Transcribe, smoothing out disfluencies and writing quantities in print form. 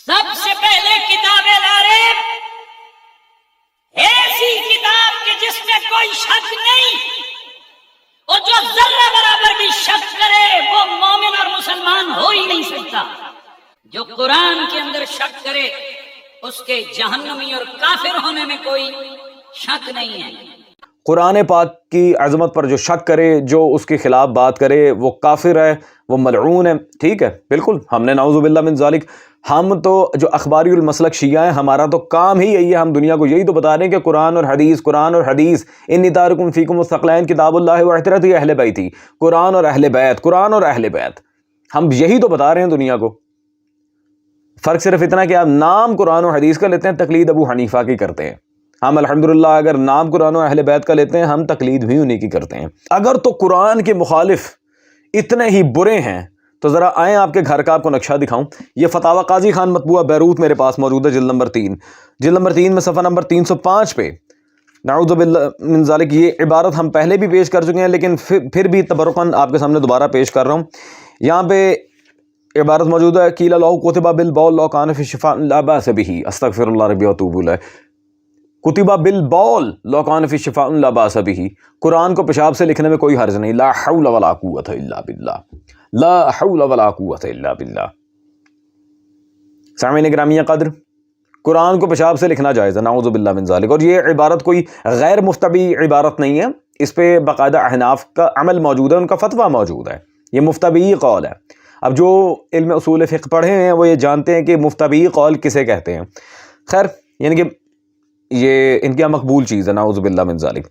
سب سے پہلے کتاب العارف، ایسی کتاب کہ جس میں کوئی شک نہیں، اور جو ذرہ برابر بھی شک کرے وہ مومن اور مسلمان ہو ہی نہیں سکتا۔ جو قرآن کے اندر شک کرے اس کے جہنمی اور کافر ہونے میں کوئی شک نہیں ہے۔ قرآن پاک کی عظمت پر جو شک کرے، جو اس کے خلاف بات کرے، وہ کافر ہے، وہ ملعون ہے۔ ٹھیک ہے، بالکل، ہم نے نعوذ باللہ من ذالک، ہم تو جو اخباری المسلک شیعہ ہیں، ہمارا تو کام ہی یہی ہے، ہم دنیا کو یہی تو بتا رہے ہیں کہ قرآن اور حدیث، قرآن اور حدیث، انی تارکم فیکم الثقلین کتاب اللہ و عترۃ اہل بیتی، قرآن اور اہل بیت، قرآن اور اہل بیت، ہم یہی تو بتا رہے ہیں دنیا کو۔ فرق صرف اتنا کہ آپ نام قرآن و حدیث کا لیتے ہیں، تقلید ابو حنیفہ کی کرتے ہیں۔ ہم الحمدللہ اگر نام قرآن و اہل بیت کا لیتے ہیں، ہم تقلید بھی انہی کی کرتے ہیں۔ اگر تو قرآن کے مخالف اتنے ہی برے ہیں تو ذرا آئیں آپ کے گھر کا آپ کو نقشہ دکھاؤں۔ یہ فتاوی قاضی خان مطبوعہ بیروت میرے پاس موجود ہے، جلد نمبر 3 میں صفحہ نمبر 305 پہ، نعوذ باللہ من ذالک، یہ عبارت ہم پہلے بھی پیش کر چکے ہیں لیکن پھر بھی تبرکاً آپ کے سامنے دوبارہ پیش کر رہا ہوں۔ یہاں پہ عبارت موجود ہے، قیل لہ کتب بالبول لو کان فی الشفاء لا باس بہ استغفر اللہ ربی واتوب الیہ، کتبہ بالبول لو کان فی الشفاء لا باس بہ، قرآن کو پیشاب سے لکھنے میں کوئی حرج نہیں، لا حول ولا قوت الا باللہ، لا حول ولا قوت الا باللہ۔ سامعین گرامی قدر، قرآن کو پیشاب سے لکھنا جائز ہے، نعوذ باللہ من ذالک، اور یہ عبارت کوئی غیر مفتبی عبارت نہیں ہے، اس پہ باقاعدہ احناف کا عمل موجود ہے، ان کا فتویٰ موجود ہے، یہ مفتبی قول ہے۔ اب جو علم اصول فقہ پڑھے ہیں وہ یہ جانتے ہیں کہ مفتبی قول کسے کہتے ہیں۔ خیر، یعنی کہ یہ ان کی مقبول چیز ہے، نعوذ باللہ من ذالک۔